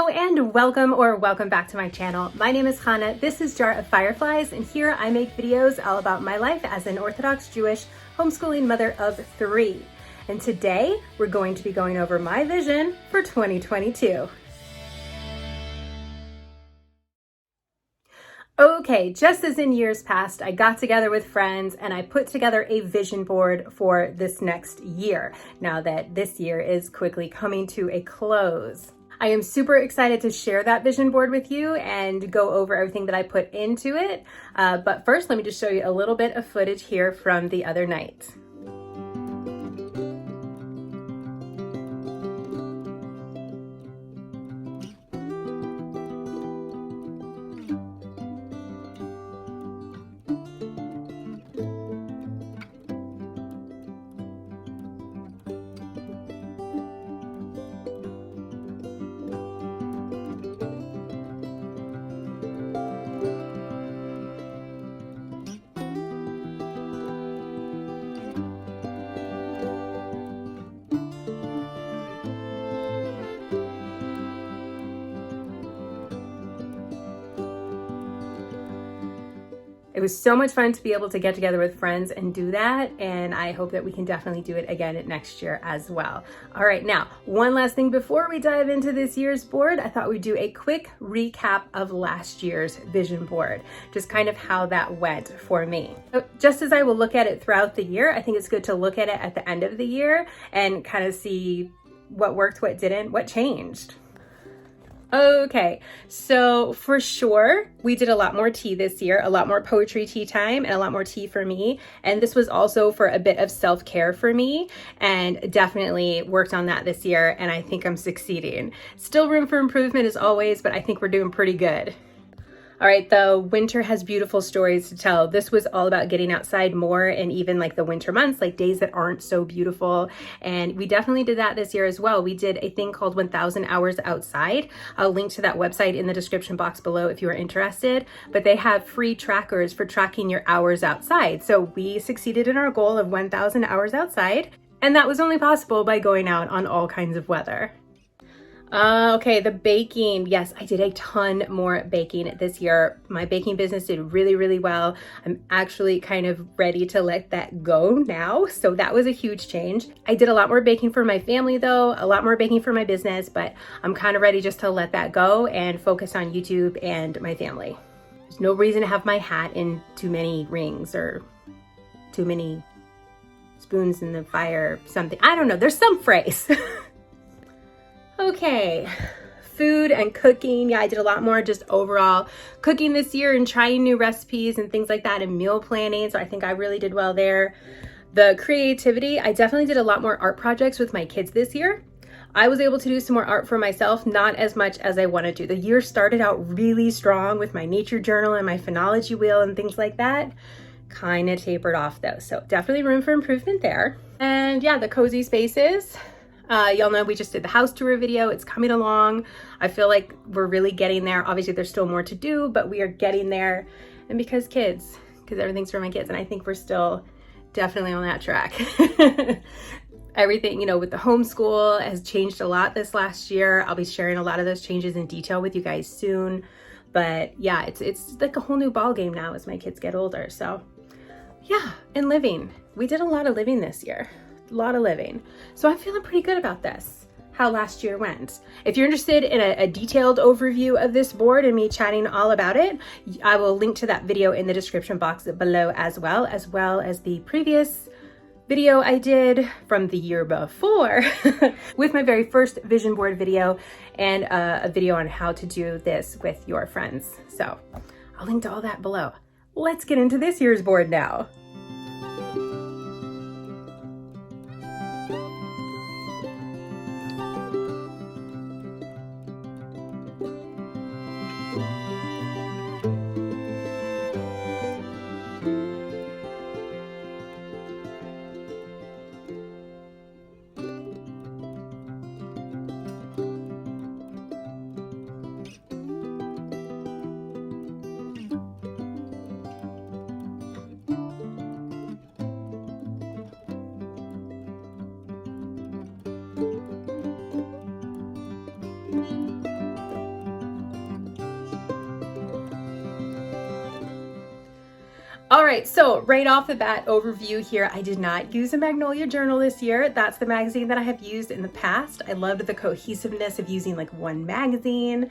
Hello and welcome back to my channel. My name is Chana, this is Jar of Fireflies, and here I make videos all about my life as an Orthodox Jewish homeschooling mother of 3. And today we're going to be going over my vision for 2022. Okay, just as in years past, I got together with friends and I put together a vision board for this next year, now that this year is quickly coming to a close. I am super excited to share that vision board with you and go over everything that I put into it. But first, let me just show you a little bit of footage here from the other night. It was so much fun to be able to get together with friends and do that, and I hope that we can definitely do it again next year as well. All right, now, one last thing before we dive into this year's board, I thought we'd do a quick recap of last year's vision board, just kind of how that went for me. So just as I will look at it throughout the year, I think it's good to look at it at the end of the year and kind of see what worked, what didn't, what changed. Okay, so for sure, we did a lot more tea this year, a lot more poetry tea time and a lot more tea for me. And this was also for a bit of self-care for me, and definitely worked on that this year, and I think I'm succeeding. Still room for improvement as always, but I think we're doing pretty good. All right, the winter has beautiful stories to tell. This was all about getting outside more, and even like the winter months, like days that aren't so beautiful. And we definitely did that this year as well. We did a thing called 1000 Hours Outside. I'll link to that website in the description box below if you are interested, but they have free trackers for tracking your hours outside. So we succeeded in our goal of 1000 hours outside, and that was only possible by going out on all kinds of weather. Okay, the baking. Yes, I did a ton more baking this year. My baking business did really well. I'm actually kind of ready to let that go now. So that was a huge change. I did a lot more baking for my family though, a lot more baking for my business, but I'm kind of ready just to let that go and focus on YouTube and my family. There's no reason to have my hat in too many rings or too many spoons in the fire, something. I don't know, there's some phrase. Okay, food and cooking. Yeah, I did a lot more just overall cooking this year and trying new recipes and things like that, and meal planning. So I think I really did well there. The creativity, I definitely did a lot more art projects with my kids this year. I was able to do some more art for myself, not as much as I wanted to. The year started out really strong with my nature journal and my phonology wheel and things like that. Kind of tapered off though. So definitely room for improvement there. And yeah, the cozy spaces. Y'all know we just did the house tour video. It's coming along. I feel like we're really getting there. Obviously there's still more to do, but we are getting there. And because everything's for my kids, and I think we're still definitely on that track. Everything, you know, with the homeschool has changed a lot this last year. I'll be sharing a lot of those changes in detail with you guys soon. But yeah, it's like a whole new ball game now as my kids get older. So yeah, and living. We did a lot of living this year. A lot of living. So I'm feeling pretty good about this, how last year went. If you're interested in a detailed overview of this board and me chatting all about it, I will link to that video in the description box below as well as the previous video I did from the year before with my very first vision board video, and a video on how to do this with your friends. So I'll link to all that below. Let's get into this year's board now. All right, so right off the bat overview here, I did not use a Magnolia journal this year. That's the magazine that I have used in the past. I loved the cohesiveness of using like one magazine,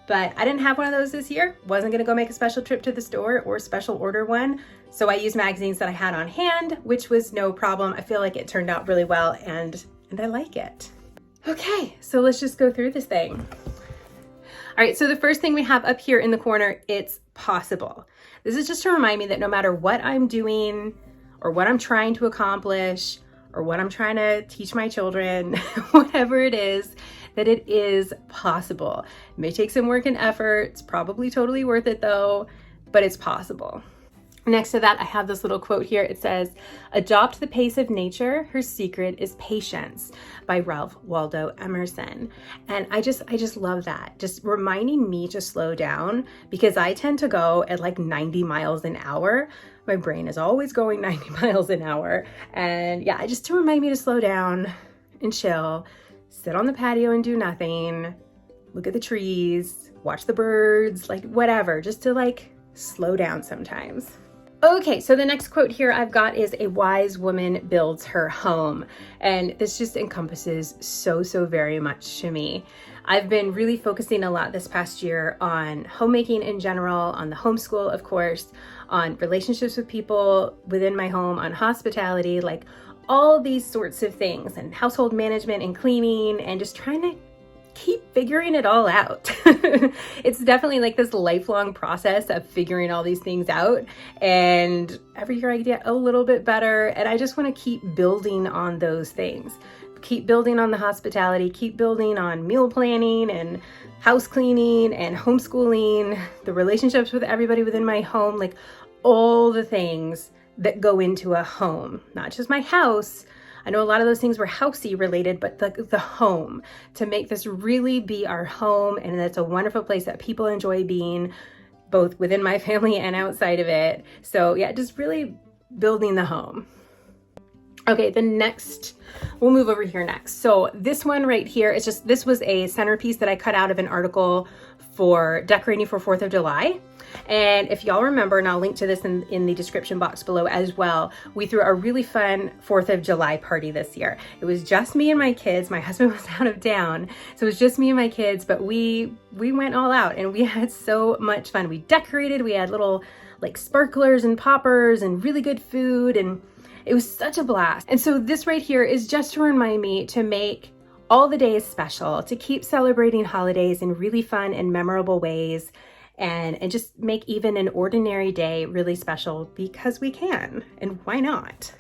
but I didn't have one of those this year. Wasn't gonna go make a special trip to the store or special order one. So I used magazines that I had on hand, which was no problem. I feel like it turned out really well and I like it. Okay, so let's just go through this thing. All right, so the first thing we have up here in the corner, it's possible. This is just to remind me that no matter what I'm doing or what I'm trying to accomplish or what I'm trying to teach my children, whatever it is, that it is possible. It may take some work and effort. It's probably totally worth it though, but it's possible. Next to that, I have this little quote here. It says, "Adopt the pace of nature. Her secret is patience," by Ralph Waldo Emerson. And I just love that. Just reminding me to slow down, because I tend to go at like 90 miles an hour. My brain is always going 90 miles an hour. And yeah, just to remind me to slow down and chill, sit on the patio and do nothing, look at the trees, watch the birds, like whatever, just to like slow down sometimes. Okay, so the next quote here I've got is, "A wise woman builds her home." And this just encompasses so very much to me. I've been really focusing a lot this past year on homemaking in general, on the homeschool, of course, on relationships with people within my home, on hospitality, like all these sorts of things, and household management and cleaning, and just trying to keep figuring it all out. It's definitely like this lifelong process of figuring all these things out. And every year I get a little bit better. And I just want to keep building on those things. Keep building on the hospitality, keep building on meal planning and house cleaning and homeschooling, the relationships with everybody within my home, like all the things that go into a home, not just my house. I know a lot of those things were housey related, but the home, to make this really be our home. And that's a wonderful place that people enjoy being, both within my family and outside of it. So yeah, just really building the home. Okay, we'll move over here next. So this one right here, this was a centerpiece that I cut out of an article for decorating for 4th of July. And if y'all remember, and I'll link to this in the description box below as well, we threw a really fun 4th of July party this year. It was just me and my kids. My husband was out of town, so it was just me and my kids, but we went all out and we had so much fun. We decorated, we had little like sparklers and poppers and really good food, and it was such a blast. And so this right here is just to remind me to make all the days special, to keep celebrating holidays in really fun and memorable ways, and just make even an ordinary day really special, because we can, and why not?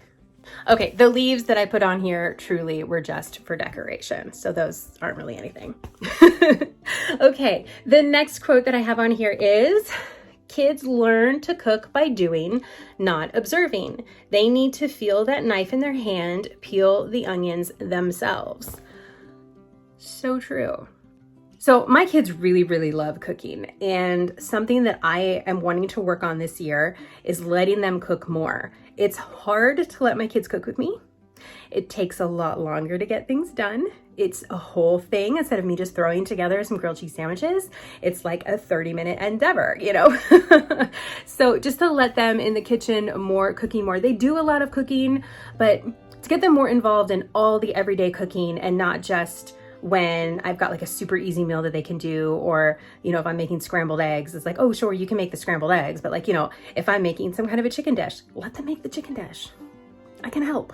Okay, the leaves that I put on here truly were just for decoration, so those aren't really anything. Okay, the next quote that I have on here is, "Kids learn to cook by doing, not observing. They need to feel that knife in their hand, peel the onions themselves." So true. So my kids really love cooking, and something that I am wanting to work on this year is letting them cook more. It's hard to let my kids cook with me. It takes a lot longer to get things done. It's a whole thing. Instead of me just throwing together some grilled cheese sandwiches, it's like a 30-minute endeavor, you know? So just to let them in the kitchen more, cooking more. They do a lot of cooking, but to get them more involved in all the everyday cooking, and not just when I've got like a super easy meal that they can do, or, you know, if I'm making scrambled eggs, it's like, oh, sure, you can make the scrambled eggs. But like, you know, if I'm making some kind of a chicken dish, let them make the chicken dish. I can help.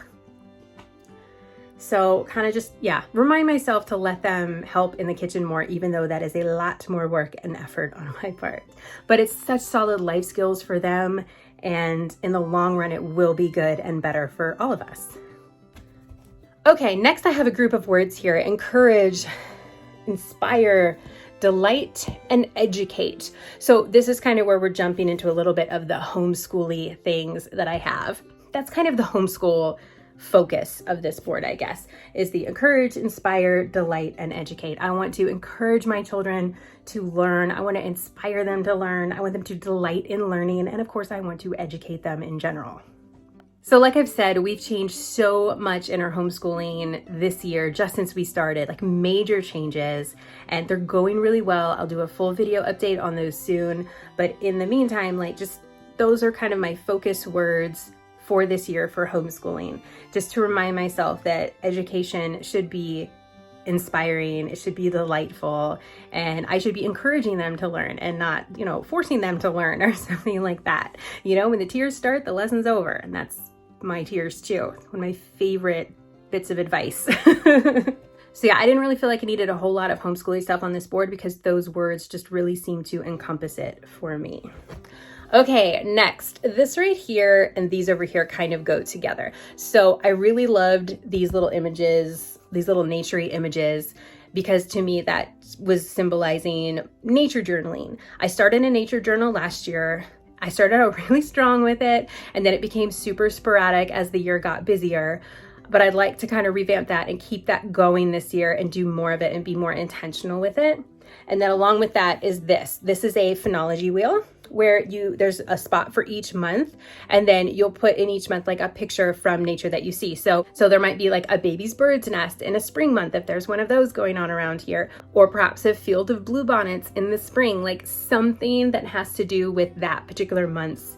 So kind of just, yeah, remind myself to let them help in the kitchen more, even though that is a lot more work and effort on my part. But it's such solid life skills for them. And in the long run, it will be good and better for all of us. Okay, next I have a group of words here: encourage, inspire, delight, and educate. So this is kind of where we're jumping into a little bit of the homeschooly things that I have. That's kind of the homeschool focus of this board, I guess, is the encourage, inspire, delight, and educate. I want to encourage my children to learn. I want to inspire them to learn. I want them to delight in learning. And of course, I want to educate them in general. So like I've said, we've changed so much in our homeschooling this year, just since we started, like major changes, and they're going really well. I'll do a full video update on those soon. But in the meantime, like just those are kind of my focus words for this year for homeschooling, just to remind myself that education should be inspiring, it should be delightful, and I should be encouraging them to learn and not, forcing them to learn or something like that. When the tears start, the lesson's over, and that's my tears too. One of my favorite bits of advice. So yeah, I didn't really feel like I needed a whole lot of homeschooling stuff on this board because those words just really seem to encompass it for me. Okay, next, this right here and these over here kind of go together. So I really loved these little images, these little nature-y images, because to me that was symbolizing nature journaling. I started a nature journal last year. I started out really strong with it, and then it became super sporadic as the year got busier. But I'd like to kind of revamp that and keep that going this year and do more of it and be more intentional with it. And then along with that is this. This is a phonology wheel where there's a spot for each month, and then you'll put in each month like a picture from nature that you see. So there might be like a baby's bird's nest in a spring month if there's one of those going on around here, or perhaps a field of bluebonnets in the spring, like something that has to do with that particular month's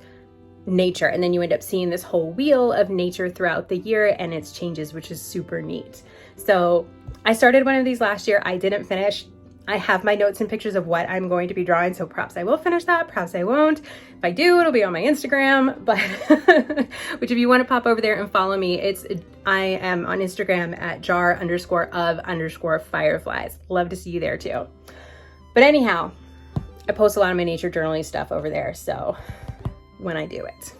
nature. And then you end up seeing this whole wheel of nature throughout the year and its changes, which is super neat. So I started one of these last year. I didn't finish. I have my notes and pictures of what I'm going to be drawing, so perhaps I will finish that, perhaps I won't. If I do, it'll be on my Instagram, but which if you want to pop over there and follow me, I am on Instagram at jar_of_fireflies. Love to see you there too. But anyhow, I post a lot of my nature journaling stuff over there, so when I do it.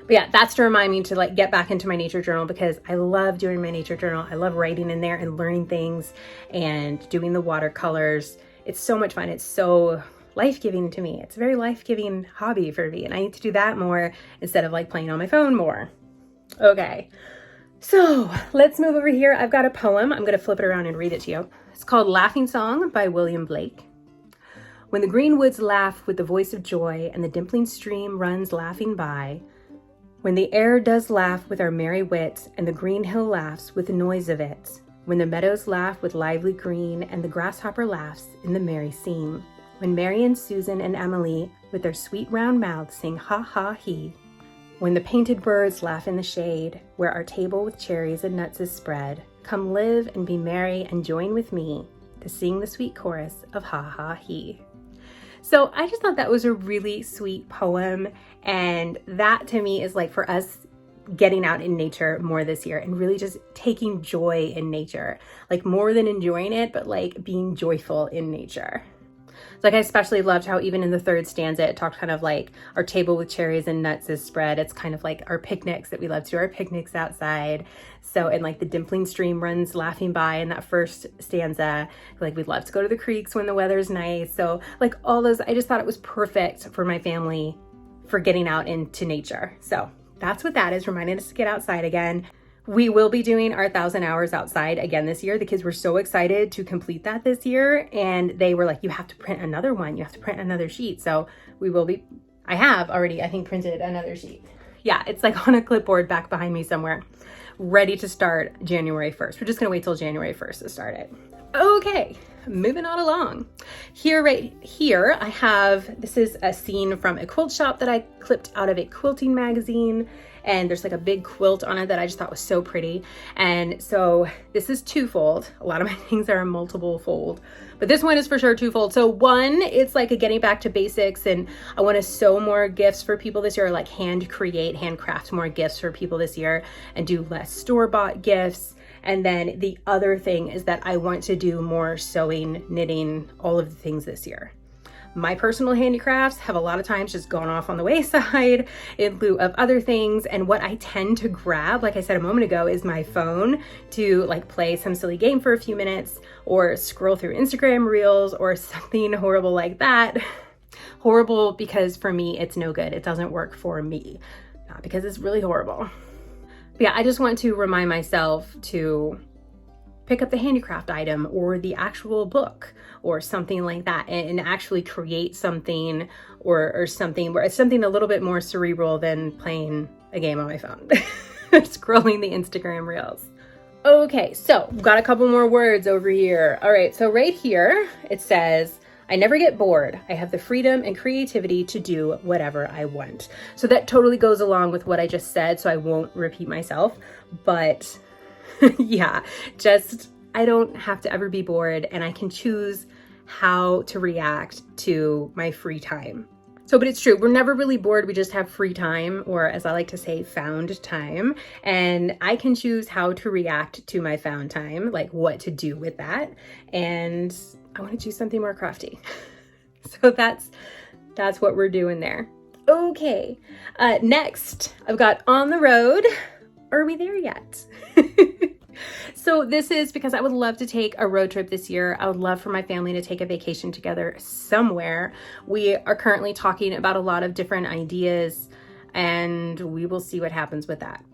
But yeah, that's to remind me to like get back into my nature journal because I love doing my nature journal. I love writing in there and learning things and doing the watercolors. It's so much fun. It's so life-giving to me. It's a very life-giving hobby for me, and I need to do that more instead of like playing on my phone more. Okay, so let's move over here. I've got a poem. I'm gonna flip it around and read it to you. It's called Laughing Song by William Blake. When the green woods laugh with the voice of joy and the dimpling stream runs laughing by, when the air does laugh with our merry wit and the green hill laughs with the noise of it, when the meadows laugh with lively green and the grasshopper laughs in the merry seam, when Mary and Susan and Emily with their sweet round mouths sing ha ha he, when the painted birds laugh in the shade where our table with cherries and nuts is spread, come live and be merry and join with me to sing the sweet chorus of ha ha he. So I just thought that was a really sweet poem, and that to me is like for us getting out in nature more this year and really just taking joy in nature, like more than enjoying it, but like being joyful in nature. Like I especially loved how even in the third stanza, it talked kind of like our table with cherries and nuts is spread. It's kind of like our picnics that we love to do, our picnics outside. So, and like the dimpling stream runs laughing by in that first stanza. Like we'd love to go to the creeks when the weather's nice. So like all those, I just thought it was perfect for my family for getting out into nature. So that's what that is, reminding us to get outside again. We will be doing our 1,000 hours outside again this year. The kids were so excited to complete that this year, and they were like, you have to print another one. You have to print another sheet. So we will be, I have already, I think, printed another sheet. Yeah, it's like on a clipboard back behind me somewhere, ready to start January 1st. We're just gonna wait till January 1st to start it. Okay, moving on along. Here, right here, I have, this is a scene from a quilt shop that I clipped out of a quilting magazine. And there's like a big quilt on it that I just thought was so pretty. And so this is twofold. A lot of my things are multiple fold, but this one is for sure twofold. So one, it's like a getting back to basics, and I want to sew more gifts for people this year, like handcraft more gifts for people this year and do less store-bought gifts. And then the other thing is that I want to do more sewing, knitting, all of the things this year. My personal handicrafts have a lot of times just gone off on the wayside in lieu of other things. And what I tend to grab, like I said a moment ago, is my phone to like play some silly game for a few minutes or scroll through Instagram reels or something horrible like that. Horrible because for me, it's no good. It doesn't work for me, not because it's really horrible. But yeah, I just want to remind myself to pick up the handicraft item or the actual book or something like that and actually create something or something where it's something a little bit more cerebral than playing a game on my phone, scrolling the Instagram reels. Okay, so we've got a couple more words over here. All right, so right here, it says, I never get bored. I have the freedom and creativity to do whatever I want. So that totally goes along with what I just said, so I won't repeat myself. But yeah, just I don't have to ever be bored, and I can choose how to react to my free time. So, but it's true, we're never really bored, we just have free time, or as I like to say, found time. And I can choose how to react to my found time, like what to do with that. And I want to choose something more crafty. So that's what we're doing there. Okay, next I've got on the road. Are we there yet? So this is because I would love to take a road trip this year. I would love for my family to take a vacation together somewhere. We are currently talking about a lot of different ideas, and we will see what happens with that.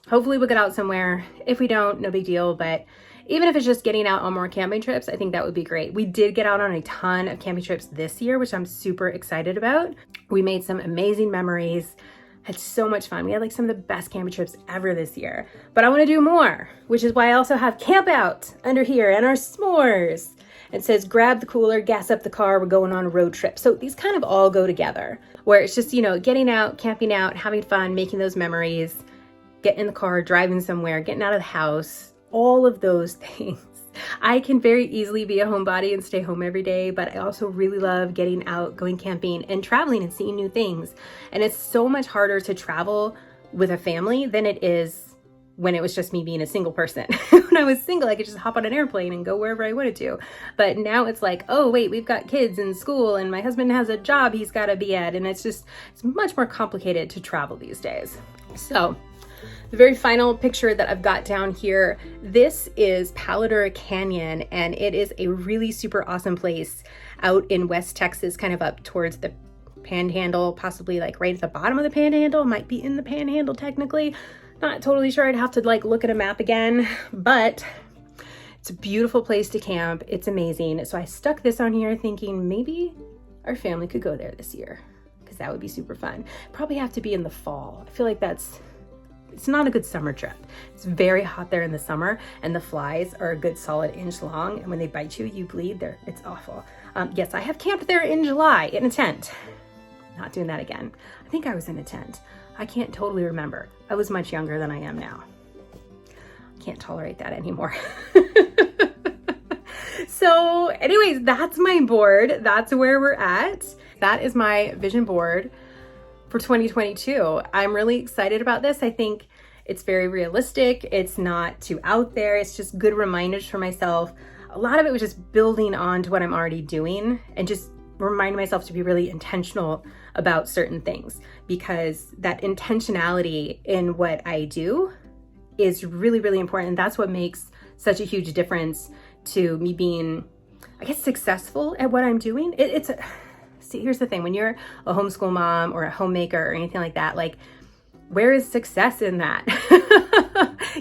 Hopefully we'll get out somewhere. If we don't, no big deal. But even if it's just getting out on more camping trips, I think that would be great. We did get out on a ton of camping trips this year, which I'm super excited about. We made some amazing memories. Had so much fun. We had like some of the best camping trips ever this year, but I want to do more, which is why I also have camp out under here and our s'mores. It says, grab the cooler, gas up the car, we're going on a road trip. So these kind of all go together, where it's just, you know, getting out, camping out, having fun, making those memories, getting in the car, driving somewhere, getting out of the house, all of those things. I can very easily be a homebody and stay home every day, but I also really love getting out, going camping and traveling and seeing new things. And it's so much harder to travel with a family than it is when it was just me being a single person. When I was single, I could just hop on an airplane and go wherever I wanted to. But now it's like, oh wait, we've got kids in school and my husband has a job he's got to be at. And it's much more complicated to travel these days. So the very final picture that I've got down here, this is Paladura Canyon, and it is a really super awesome place out in West Texas, kind of up towards the Panhandle, possibly like right at the bottom of the Panhandle, might be in the Panhandle technically. Not totally sure, I'd have to like look at a map again, but it's a beautiful place to camp. It's amazing. So I stuck this on here thinking maybe our family could go there this year, because that would be super fun. Probably have to be in the fall. I feel like it's not a good summer trip. It's very hot there in the summer, and the flies are a good solid inch long, and when they bite you, you bleed. It's awful. Yes, I have camped there in July in a tent. Not doing that again. I think I was in a tent. I can't totally remember. I was much younger than I am now. Can't tolerate that anymore. So anyways, that's my board. That's where we're at. That is my vision board for 2022. I'm really excited about this. I think it's very realistic. It's not too out there. It's just good reminders for myself. A lot of it was just building on to what I'm already doing and just reminding myself to be really intentional about certain things, because that intentionality in what I do is really, really important. And that's what makes such a huge difference to me being, I guess, successful at what I'm doing. See, here's the thing. When you're a homeschool mom or a homemaker or anything like that, like, where is success in that?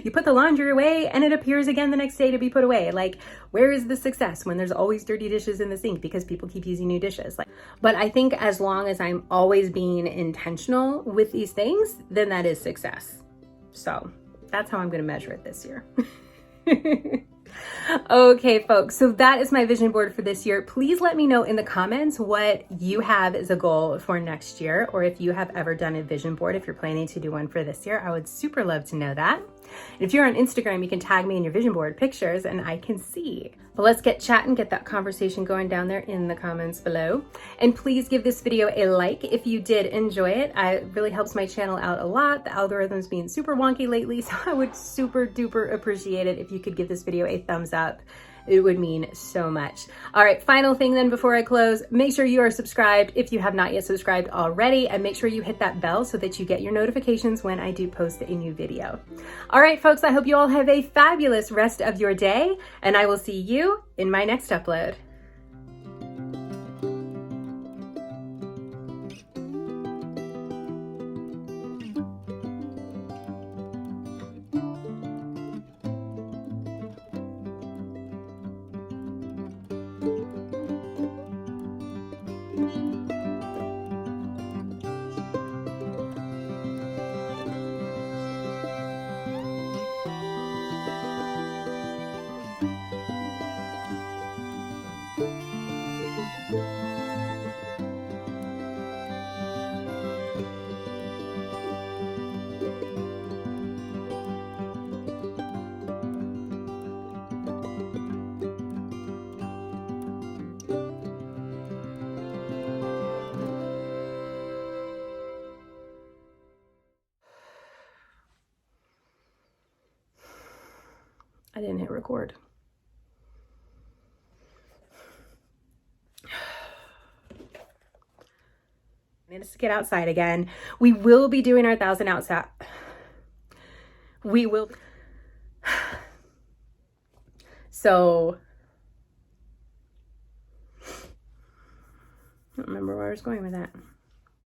You put the laundry away and it appears again the next day to be put away. Like, where is the success when there's always dirty dishes in the sink because people keep using new dishes? But I think as long as I'm always being intentional with these things, then that is success. So that's how I'm going to measure it this year. Okay, folks, so that is my vision board for this year. Please let me know in the comments what you have as a goal for next year, or if you have ever done a vision board, if you're planning to do one for this year. I would super love to know that. And if you're on Instagram, you can tag me in your vision board pictures and I can see. But let's get chatting, get that conversation going down there in the comments below. And please give this video a like if you did enjoy it. It really helps my channel out a lot. The algorithm's being super wonky lately, so I would super duper appreciate it if you could give this video a thumbs up. It would mean so much. All right, final thing then before I close, make sure you are subscribed if you have not yet subscribed already, and make sure you hit that bell so that you get your notifications when I do post a new video. All right, folks, I hope you all have a fabulous rest of your day, and I will see you in my next upload. I didn't hit record. Let's get outside again. We will be doing our 1,000 outside. We will. So, I don't remember where I was going with that.